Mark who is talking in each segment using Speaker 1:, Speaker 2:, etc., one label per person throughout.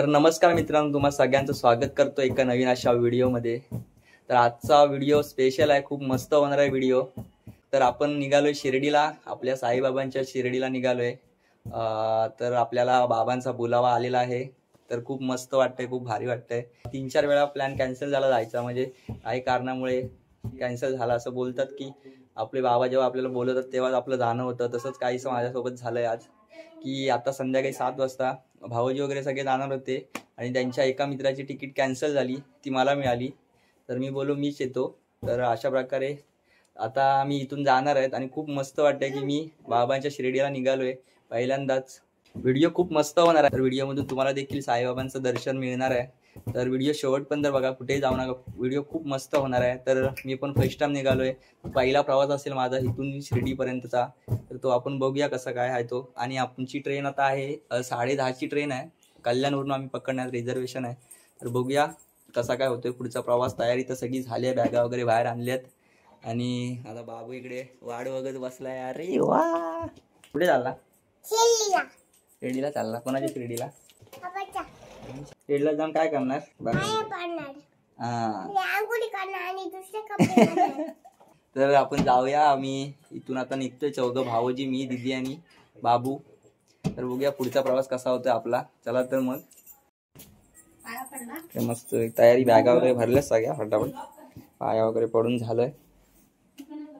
Speaker 1: तर नमस्कार मित्रांनो, तुम्हा सगळ्यांचं स्वागत करतो एका नवीन अशा व्हिडिओमध्ये। तर आजचा व्हिडिओ स्पेशल आहे, खूप मस्त होणार आहे व्हिडिओ। तर आपण निघालोय शिर्डीला, आपल्या साईबाबांच्या शिर्डीला निघालोय। तर आपल्याला बाबांचा बोलावा आलेला आहे, तर खूप मस्त वाटतंय, खूप भारी वाटतंय। 3-4 वेळा प्लॅन कॅन्सल झाला जायचा, म्हणजे काही कारणामुळे कॅन्सल झाला। असं बोलतात की आपले बाबा जेव्हा आपल्याला बोलवतात तेव्हाच आपलं जाणं होतं, तसंच काहीसं माझ्यासोबत झालंय आज। की आता संध्याकाळी 7 वाजता भाऊजी वगैरे सगळे जाणार होते आणि त्यांच्या एका मित्राची तिकीट कॅन्सल झाली, ती मला मिळाली। तर मी बोललो मीच येतो। तर अशा प्रकारे आता मी इथून जाणार आहे आणि खूप मस्त वाटतंय की मी बाबांच्या शिर्डीला निघालोय पहिल्यांदाच। व्हिडिओ खूप मस्त होणार आहे, तर व्हिडिओमधून तुम्हाला देखील साईबाबांचं दर्शन मिळणार आहे। तर व्हिडिओ शेवटपर्यंत बघा, कुठेही जाऊ नका, व्हिडिओ खूप मस्त होणार आहे। तर मी पण फर्स्ट टाइम निघालोय, पहिला प्रवास असेल माझा इथून शिर्डीपर्यंतचा। तर तो आपण बघूया कसा काय आहे तो। आणि आमची ट्रेन आता आहे 10:30ची ट्रेन आहे, कल्याणवरून आम्ही पकडण्यात रिझर्वेशन आहे। तर बघूया कसा काय होतोय पुढचा प्रवास। तयारी तर सगळी झाली आहे, बॅगा वगैरे बाहेर आणल्यात आणि आता बाबू इकडे वाट बघत बसलाय। अरे वा, कुठे चालला? शिर्डीला चालला? कोणाच्या शिर्डीला? शिर्डीला जाऊन काय करणार? तर आपण जाऊया, आम्ही इथून आता निघतोय, 14 भाऊजी, मी, दीदी आणि बाबू। तर बघूया पुढचा प्रवास कसा होतोय आपला। चला तर मग मस्त तयारी, बॅगा वगैरे भरल्या सगळ्या फटाफट, पाया वगैरे पडून झालंय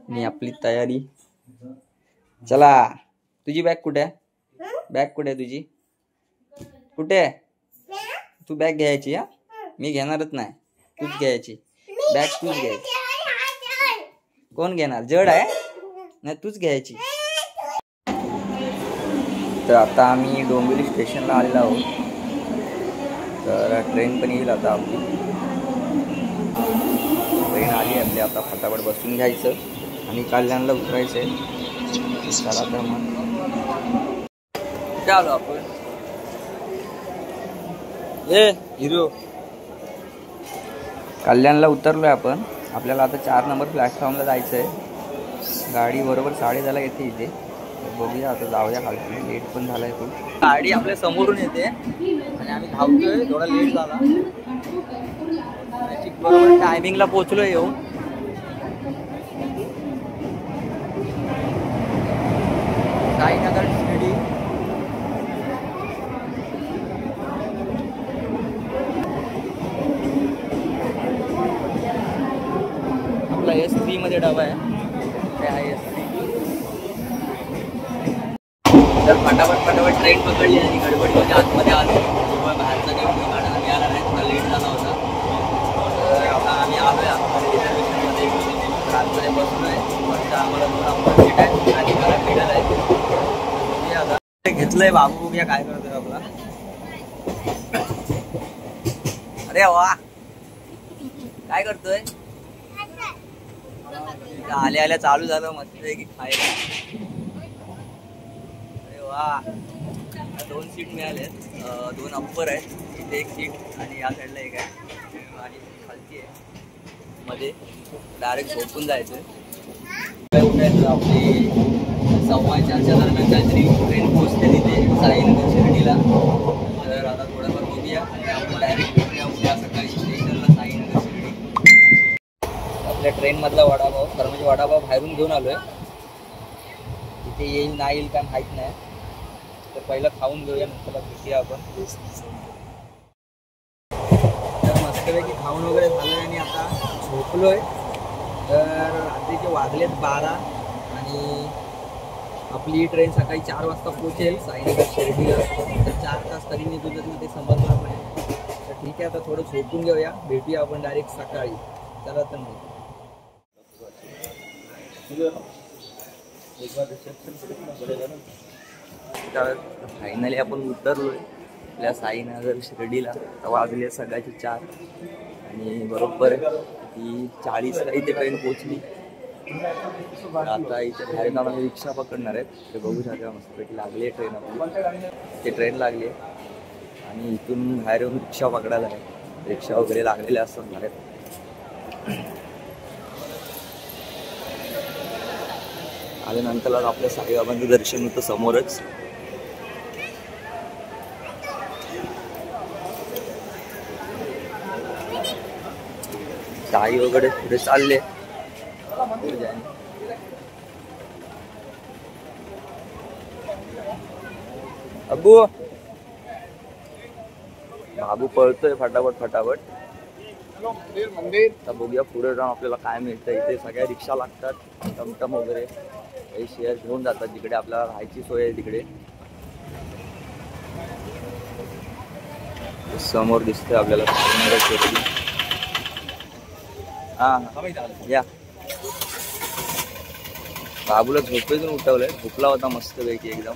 Speaker 1: आणि आपली तयारी। चला, तुझी बॅग कुठे आहे? बॅग कुठे आहे तुझी? कुठे? तू बॅग घ्यायची? हा, मी घेणारच नाही, तूच घ्यायची बॅग, तूच घ्यायची। कोण घेणार? जड आहे नाही, तूच घ्यायची। तर आता आम्ही डोंबिवली स्टेशनला आलेलो आहोत, तर ट्रेन पण येईल आता आपली। ट्रेन आली आपली, आता फटाफट बसून घ्यायचं आणि कल्याणला उतरायचंय। चला तर मग चालू आपण। हिरो कल्याणला उतरलोय आपण, आपल्याला आता 4 नंबर प्लॅटफॉर्मला जायचंय। गाडी बरोबर 10:30ला येते इथे, बघूया आता जाऊया खालती, लेट पण झालाय खूप। गाडी आपल्या समोरून येते आणि आम्ही धावतोय, थोडा लेट झाला, बरोबर टायमिंगला पोहोचलोय येऊन। साईनगर शिर्डी, आपला S3 मध्ये डबा आहे, ते आहे S3। तर फटाफट ट्रेन पकडली आणि गडबडीमध्ये आतमध्ये आलो, बाहेरचा काही व्हिडिओ काढायला मिळाला नाही, थोडा लेट झाला होता। तर आता आम्ही आलोय आतमध्ये रिझर्वेशनमध्ये, आतमध्ये बसलोय। आम्हाला 2 नंबर सीट आहे आणि मला मिडल आहे। आता घेतलंय बाबू, बघूया काय करतोय आपला। अरे वा, काय करतोय? आल्या चालू झालं मस्त की खायला। अरे वा, 2 सीट मिळालेत, 2 अप्पर आहेत, इथे 1 सीट आणि या साईडला 1 आहे आणि खालची आहे मध्ये, डायरेक्ट झोपून जायचं। आपली 4:15च्या दरम्यान काहीतरी ट्रेन पोहोचते तिथे साईनगर शिर्डीला। तर आता थोडंफार बघूया आणि आपण डायरेक्ट भेटूया उद्या सकाळी स्टेशनला साईनगर शिर्डी। आपल्या ट्रेनमधला वडापाव, खरं म्हणजे वडापाव बाहेरून घेऊन आलोय, इथे येईल नाही येईल काय माहीत नाही, तर पहिलं खाऊन घेऊया, नंतर भेटूया आपण। तर मस्तपैकी खाऊन वगैरे झालं आणि आता झोपलोय। तर रात्रीचे वाजलेत 12 आणि आपली ट्रेन सकाळी 4 वाजता पोहोचेल साईनगर शिर्डीला। तर 4 तास तरी निघून जातील ते समजणार नाही। तर ठीक आहे, आता थोडं झोपून घेऊया, भेटूया आपण डायरेक्ट सकाळी। चला तर मग फायनली आपण उतरलोय आपल्या साईनगर शिर्डीला। वाजले सकाळचे 4 आणि बरोबर ती 40ला इथे ट्रेन पोहोचली। आता इथे बाहेर जाऊन आम्ही रिक्षा पकडणार आहेत, ते बघू शकता मस्तपैकी लागली आहे ट्रेन आपली, ते ट्रेन लागली आहे आणि इथून बाहेर येऊन रिक्षा पकडायला आहे। रिक्षा वगैरे लागलेल्या असतात बाहेर। आल्यानंतर आपल्या साईबाबांचं दर्शन होतं समोरच। साई वगैरे पुढे चालले. अब्बू बाबू पळतोय फटाफट फटाफट. आता बघूया पुढे जाऊन आपल्याला काय मिळतं. इथे सगळ्या रिक्षा लागतात, टमटम वगैरे काही शेअर घेऊन जातात. जिकडे आपल्याला राहायची सोय आहे तिकडे. समोर दिसतंय आपल्याला हा या. बाबूला झोपेतून उठवलंय, झोपला होता मस्त पैकी एकदम.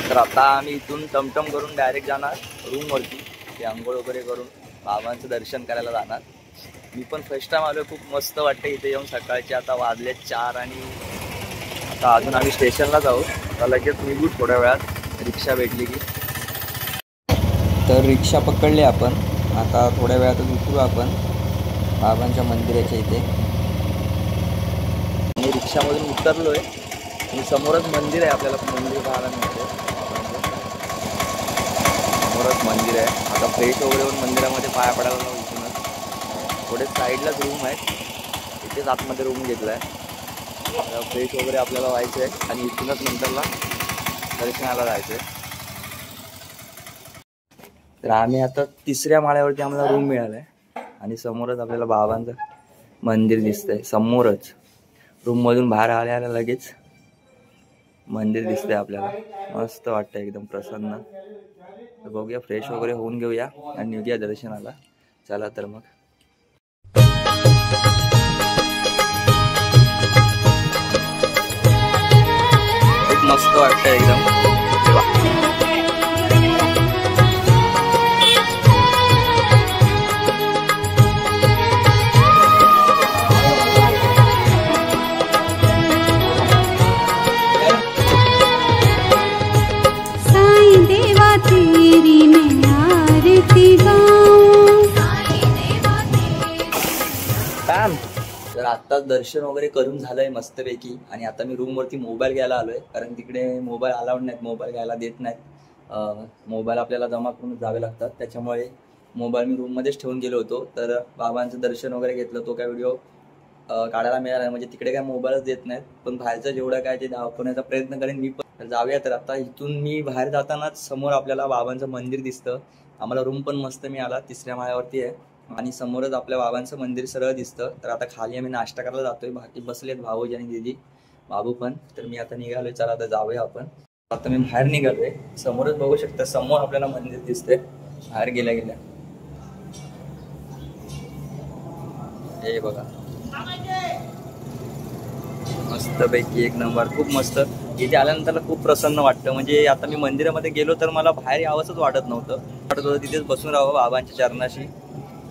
Speaker 1: तर आता आम्ही इथून टमटम करून डायरेक्ट जाणार रूम वरती. ते आंघोळ वगैरे करून बाबांचं दर्शन करायला जाणार. मी पण फर्स्ट टाइम आलोय, खूप मस्त वाटतं इथे येऊन. सकाळचे आता वाजले 4 आणि आता अजून आम्ही स्टेशनला जाऊ. आता लगेच निघू थोड्या वेळात रिक्षा भेटली की. तर रिक्षा पकडली आपण. आता थोड्या वेळातच उतरू आपण बाबांच्या मंदिराच्या इथे. मी रिक्षामधून उतरलोय आणि समोरच मंदिर आहे. आपल्याला मंदिर पाहायला मिळतं. समोरच मंदिर आहे. आता फ्रेश वगैरे होऊन मंदिरामध्ये पाया पडायला जाऊ. इथूनच थोडे साईडलाच रूम आहेत, इथेच आतमध्ये रूम घेतला आहे. फ्रेश वगैरे आपल्याला व्हायचं आहे आणि इथूनच नंतरला दर्शनाला जायचं आहे. तर आम्ही आता 3ऱ्या माळ्यावरती आम्हाला रूम मिळाला आहे आणि समोरच आपल्याला बाबांचं मंदिर दिसतंय. समोरच रूममधून बाहेर आल्या लगेच मंदिर दिसतंय आपल्याला. मस्त वाटतं एकदम प्रसन्न. तर बघूया, फ्रेश वगैरे होऊन घेऊया आणि निघूया दर्शनाला. चला तर मग. खूप मस्त वाटतं एकदम. तर आत्ताच दर्शन वगैरे करून झालंय मस्तपैकी. आणि आता मी रूमवरती मोबाईल घ्यायला आलोय, कारण तिकडे मोबाईल अलाउड नाहीत, मोबाईल घ्यायला देत नाहीत. मोबाईल आपल्याला जमा करून जावे लागतात. त्याच्यामुळे मोबाईल मी रूममध्येच ठेवून गेलो होतो. तर बाबांचं दर्शन वगैरे घेतलं. तो काय व्हिडिओ काढायला मिळाला नाही, म्हणजे तिकडे काय मोबाईलच देत नाहीत. पण बाहेरचं जेवढं काय ते दाखवण्याचा प्रयत्न करेन मी पण. जाऊया. तर आता इथून मी बाहेर जातानाच समोर आपल्याला बाबांचं मंदिर दिसतं. आम्हाला रूम पण मस्त मिळाला, 3ऱ्या माळ्यावरती आहे आणि समोरच आपल्या बाबांचं मंदिर सरळ दिसतं. तर आता खाली आम्ही नाश्ता करायला जातोय. बाकी बसलेत भाऊजी आणि दीदी, बाबू पण. तर मी आता निघालोय. चला आता जाऊया आपण. आता मी बाहेर निघालोय. समोरच बघू शकता, समोर आपल्याला मंदिर दिसतंय बाहेर गेल्या गेल्या. हे बघा, मस्त पैकी एक नंबर. खूप मस्त. इथे आल्यानंतर खूप प्रसन्न वाटतं. म्हणजे आता मी मंदिरामध्ये गेलो तर मला बाहेर यावंसच वाटत नव्हतं. वाटत होतं तिथेच बसून राहावं बाबांच्या चरणाशी.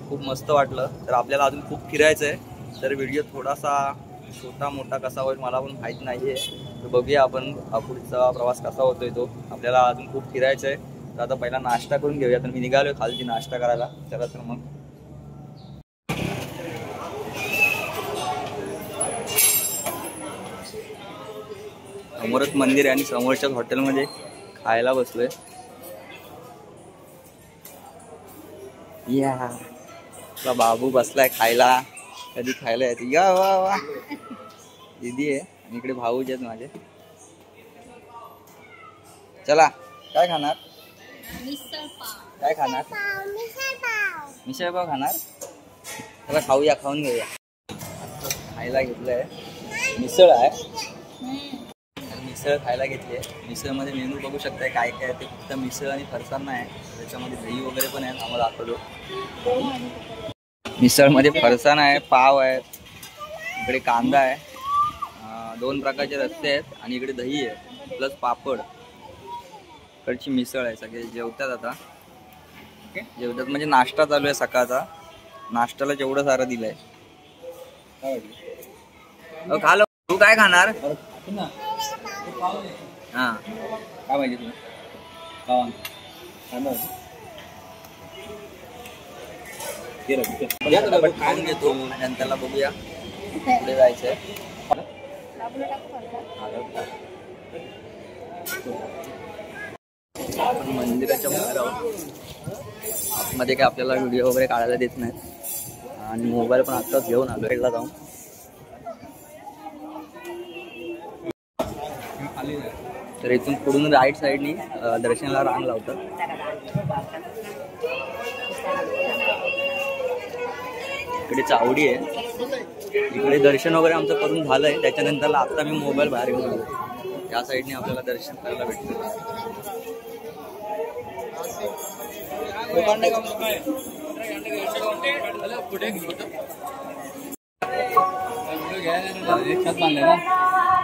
Speaker 1: खूप मस्त वाटलं. तर आपल्याला अजून खूप फिरायचं आहे. तर व्हिडिओ थोडासा छोटा मोठा कसा होईल मला पण माहीत नाही आहे. तर बघूया आपण पुढचा प्रवास कसा होतोय तो. आपल्याला अजून खूप फिरायचं आहे. तर आता पहिला नाश्ता करून घेऊया. तर मी निघालोय खालची नाश्ता करायला. चला तर मग. समोरच मंदिर आहे आणि समोरच्याच हॉटेलमध्ये खायला बसलोय. या बाबू बसलाय खायला. कधी खायला येते. या वा वा. दीदी आहे आणि इकडे भाऊजी आहेत माझे. चला, काय खाणार? काय खाणार? मिसळ पाव खाणार. चला खाऊया, खाऊन घेऊया. खायला घेतलंय. मिसळ आहे, मिसळ खायला घेतली आहे. मिसळमध्ये मेनू बघू शकताय काय काय. ते फक्त मिसळ आणि फरसाण नाही, त्याच्यामध्ये दही वगैरे पण आहे. आम्हाला दाखवतो. मिसळमध्ये फरसाण आहे, पाव आहे, इकडे कांदा आहे, 2 प्रकारचे रस्ते आहेत आणि इकडे दही आहे प्लस पापड. इकडची मिसळ आहे. सगळे जेवतात आता. जेवतात म्हणजे नाश्ता चालू आहे सकाळचा. नाश्त्याला जेवढं सारं दिलंय. खा लो. तू काय खाणार? हा, काय पाहिजे तुला? खाऊन घेतो नंतरला बघूया पुढे जायचंय. आपण मंदिराच्या बाहेर आहोत. आतमध्ये काय आपल्याला व्हिडिओ वगैरे काढायला देत नाहीत आणि मोबाईल पण आत्ताच घेऊन आलो एकदा जाऊन. तर इथून पुढून राईट साईडनी दर्शनाला रांग लावतात. इकडे चावडी आहे. इकडे दर्शन वगैरे आमचं करून झालंय. त्याच्यानंतर आता मी मोबाईल बाहेर घेऊन आलो. त्या साईडने आपल्याला दर्शन करायला भेटतं.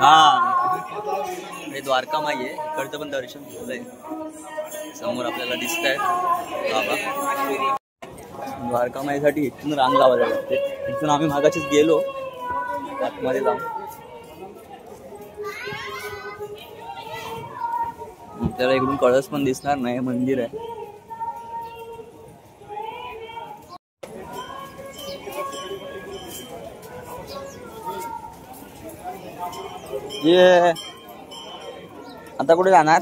Speaker 1: हा हे द्वारका माई आहे. इकडचं पण दर्शन झालंय. समोर आपल्याला दिसत आहे बाबा. द्वारका माईसाठी इथून रांग लावायला लागते. इथून आम्ही मागाशीच गेलो आतमध्ये जाऊन. आपल्याला इकडून कळस पण दिसणार नाही. मंदिर आहे. ये आता कुठे जाणार?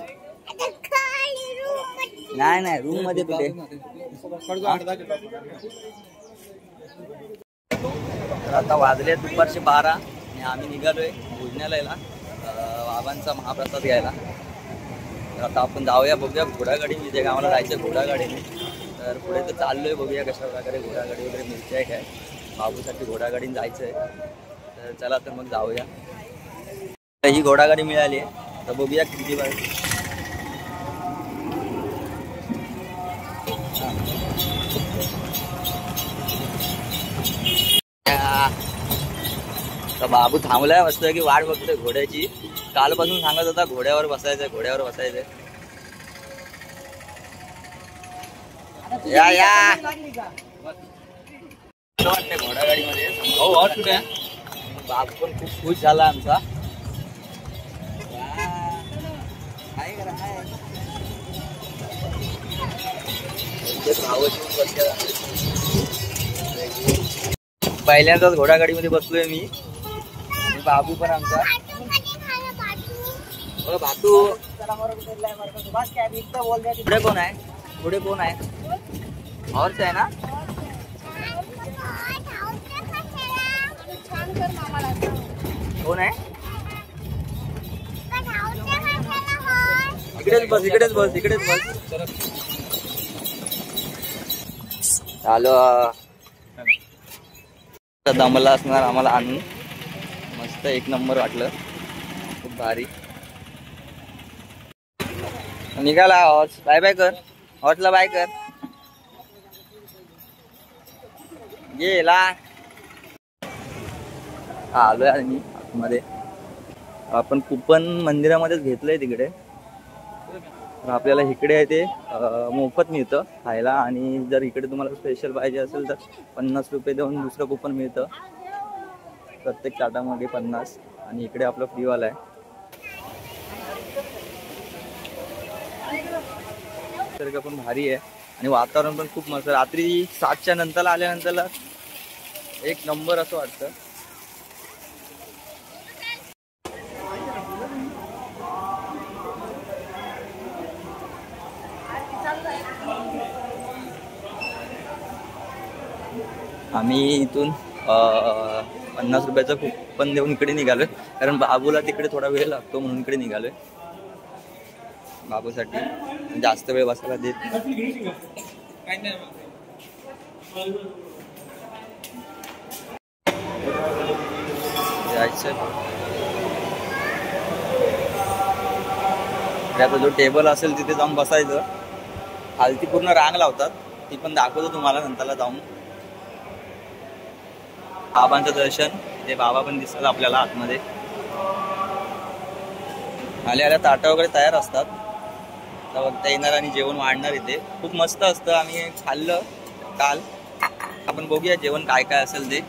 Speaker 1: नाही नाही रूम मध्ये कुठे. तर आता वाजले दुपारचे 12 आणि आम्ही निघालोय भोजनालयाला बाबांचा महाप्रसाद घ्यायला. तर आता आपण जाऊया, बघूया घोडागाडी जिथे गावाला जायचं घोडागाडीने. तर पुढे तर चाललोय, बघूया कशा प्रकारे घोडागाडी वगैरे मिळते आहे काय. बाबूसाठी घोडागाडीने जायचं आहे. तर चला तर मग जाऊया. ही घोडागाडी मिळाली आहे. तर बघूया किती वेळ. तर बाबू थांबलाय मस्त की वाट बघतोय घोड्याची. कालपासून सांगत होता घोड्यावर बसायचंय घोड्यावर बसायचंय. या या वाटतंय घोडागाडीमध्ये. बाबू पण खूप खुश झाला आमचा. पहिल्यांदाच घोडागाडीमध्ये बसलोय मी. बाबू पण आमचा. भातू पुढे कोण आहे? पुढे कोण आहे? हॉर्स आहे ना? कोण आहे? इकडेच बस इकडेच बस इकडेच बस. चालो दमला असणार आम्हाला आणून. मस्त एक नंबर वाटलं. खूप भारी. निघाला हॉर्स. बाय बाय कर. हॉर्सला बाय कर. गेला. आलोय आम्ही आतमध्ये. आपण कुपन मंदिरामध्येच घेतलंय तिकडे. तर आपल्याला इकडे आहे ते मोफत मिळतं खायला. आणि जर इकडे तुम्हाला स्पेशल पाहिजे असेल तर 50 रुपये देऊन दुसरं कुपन मिळतं. प्रत्येक ताटामागे 50. आणि इकडे आपलं फ्रीवाला आहे. तर पण भारी आहे. आणि वातावरण पण खूप मस्त. रात्री 7च्या नंतर आल्यानंतर एक नंबर असं वाटतं. आम्ही इथून 50 रुपयाचं कुपन देऊन इकडे निघालोय. कारण बाबूला तिकडे थोडा वेळ लागतो म्हणून इकडे निघालोय. बाबूसाठी जास्त वेळ बसायला देत नाही. आता जो टेबल असेल तिथे जाऊन बसायचं. खालती पूर्ण रांग लावतात. ती पण दाखवतो तुम्हाला नंतरला जाऊन. बाबांचं दर्शन. ते बाबा पण दिसतात आपल्याला आतमध्ये. आल्या ताटा वगैरे तयार असतात. तर बघता येणार आणि जेवण वाढणार इथे. खूप मस्त असतं. आम्ही खाल्लं काल. आपण बघूया जेवण काय काय असेल ते.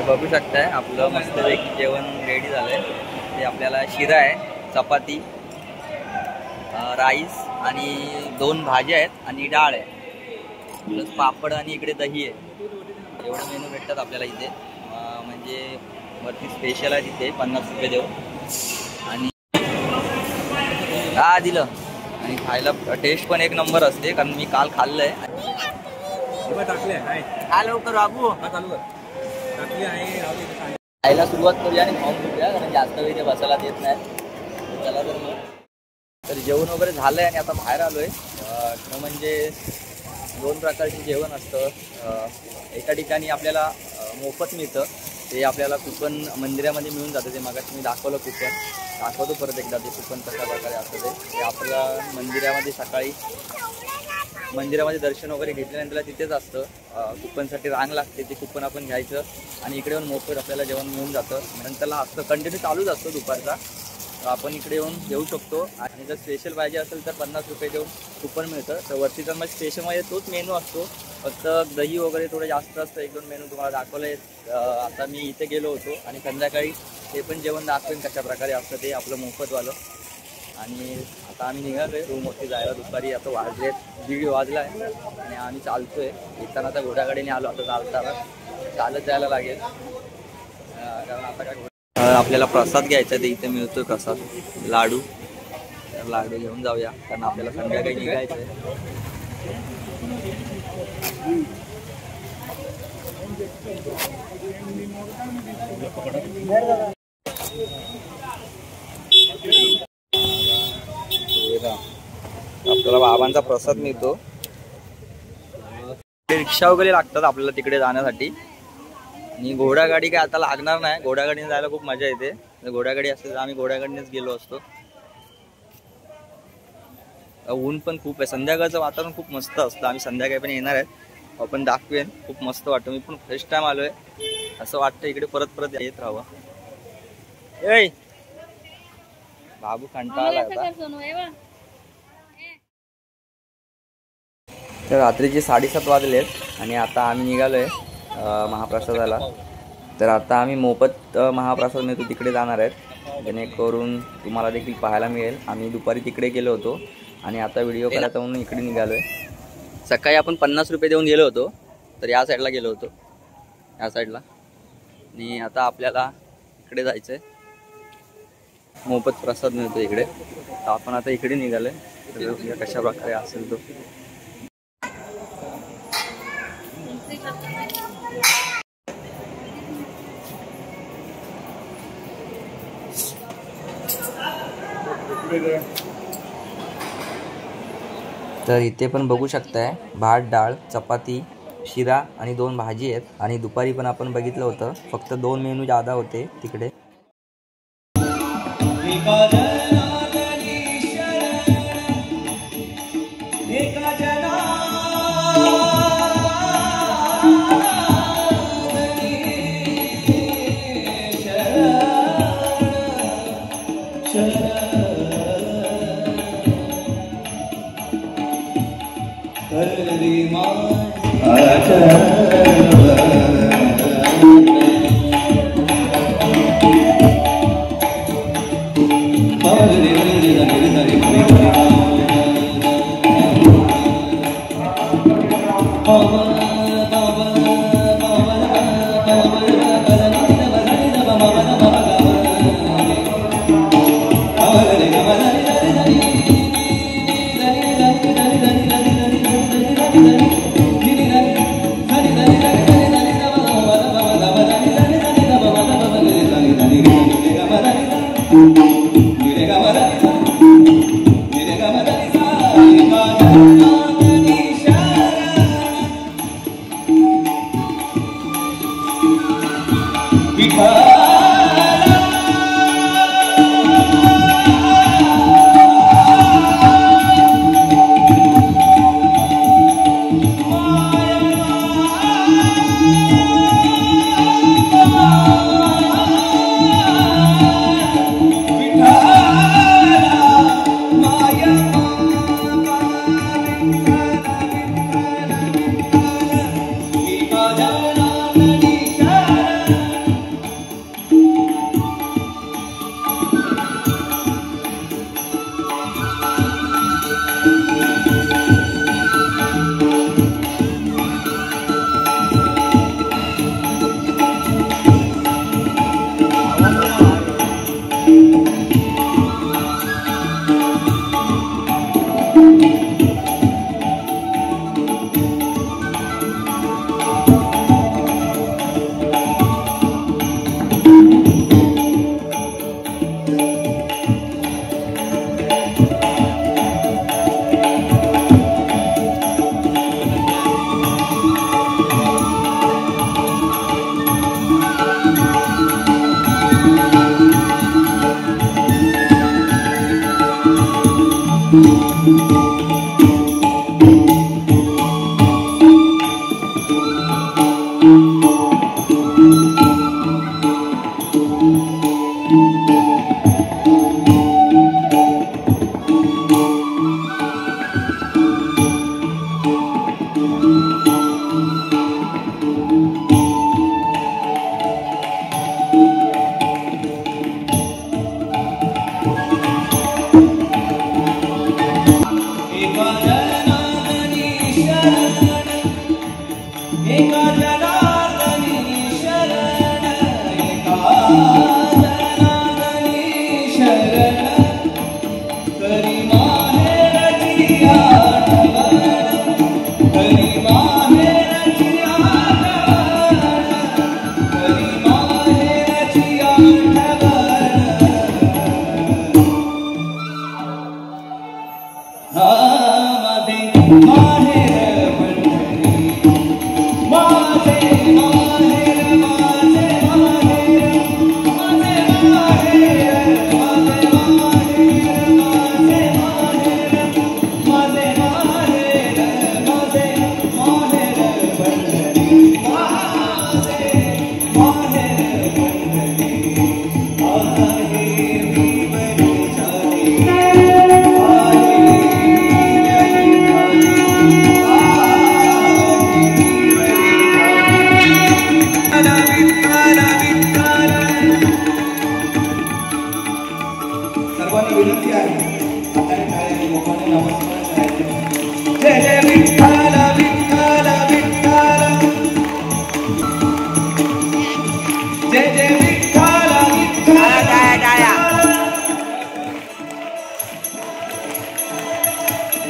Speaker 1: बघू शकताय आपलं मस्तपैकी जेवण रेडी झालंय. ते आपल्याला शिरा आहे, चपाती, राईस आणि 2 भाज्या आहेत आणि डाळ आहे. प्लस पापड आणि इकडे दही आहे. एवढं मेनू भेटतात आपल्याला इथे. म्हणजे वरती स्पेशल आहे तिथे 50 रुपये देऊ आणि हा दिलं आणि खायला टेस्ट पण एक नंबर असते कारण मी काल खाल्लंय. हा लवकर बाबू खायला सुरुवात करूया आणि खाऊन घेऊया कारण जास्त वेळ ते बसायला देत नाही. चला तर मग तर जेवण वगैरे झालंय आणि आता बाहेर आलोय. म्हणजे 2 प्रकारचे जेवण असतं. एका ठिकाणी आपल्याला मोफत मिळतं ते आपल्याला कुपन मंदिरामध्ये मिळून जातं. ते मागाशी मी दाखवलं कुपन दाखवतो परत एकदा ते कुपन कशा प्रकारे असतं ते आपल्याला मंदिरामध्ये सकाळी मंदिरामध्ये दर्शन वगैरे घेतल्यानंतर तिथेच असतं. कुपनसाठी रांग लागते ते कुपन आपण घ्यायचं आणि इकडे येऊन मोफत आपल्याला जेवण मिळून जातं. नंतरला असतं कंटिन्यू चालूच असतो दुपारचा. आपण इकडे येऊन घेऊ शकतो आणि जर स्पेशल पाहिजे असेल तर 50 रुपये देऊन कुपन मिळतं. तर वरती तर मग स्पेशलमध्ये तोच मेनू असतो फक्त दही वगैरे थोडं जास्त असतं. 1-2 मेनू तुम्हाला दाखवलं आहे. आता मी इथे गेलो होतो आणि संध्याकाळी ते पण जेवण दाखवेन कशा प्रकारे असतं ते आपलं मोफतवालं. आणि आता आम्ही निघालो आहे रूमवरती जायला. दुपारी आता वाजले 1:30 वाजला आहे आणि आम्ही चालतो आहे. येताना आता घोड्यागाडीने आलो. आता चालताना चालत जायला लागेल कारण आता काय आपल्याला प्रसाद घ्यायचा ते इथे मिळतोय प्रसाद लाडू. तर लाडू घेऊन जाऊया कारण आपल्याला संध्याकाळी निघायचं आहे. आपल्याला बाबांचा प्रसाद मिळतो. रिक्षा वगैरे लागतात आपल्याला तिकडे जाण्यासाठी आणि घोडागाडी काय आता लागणार नाही. घोडागाडीने जायला खूप मजा येते. घोडागाडी असते तर आम्ही घोडागाडीनेच गेलो असतो. ऊन पण खूप आहे. संध्याकाळचं वातावरण खूप मस्त असतं. आम्ही संध्याकाळी पण येणार आहेत. आपण दाखवेन. खूप मस्त वाटतं. मी पण फर्स्ट टाइम आलोय. असं वाटतं इकडे परत परत येत राहावं. ए बाबू कंटाळा आला. तर रात्रीचे 7:30 वाजलेत आणि आता आम्ही निघालोय महाप्रसादाला. तर आता आम्ही मोफत महाप्रसाद मिळतो तिकडे जाणार आहेत जेणेकरून तुम्हाला देखील पाहायला मिळेल. आम्ही दुपारी तिकडे गेलो होतो आणि आता व्हिडिओ करायचा म्हणून इकडे निघालोय. सकाळी आपण 50 रुपये देऊन गेलो होतो तर या साईडला गेलो होतो या साईडला आणि आता आपल्याला इकडे जायचं आहे. मोफत प्रसाद मिळतो इकडे. तर आपण आता इकडे निघालोय. तर कशा प्रकारे असेल तो तर इथे पण बघू शकताय भात डाळ चपाती शिरा आणि 2 भाजी आहेत. आणि दुपारी पण आपण बघितलं होतं फक्त 2 मेनू जादा होते तिकडे.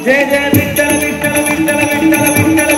Speaker 2: जय जय विठ्ठल विठ्ठल विठ्ठल विठ्ठल विठ्ठल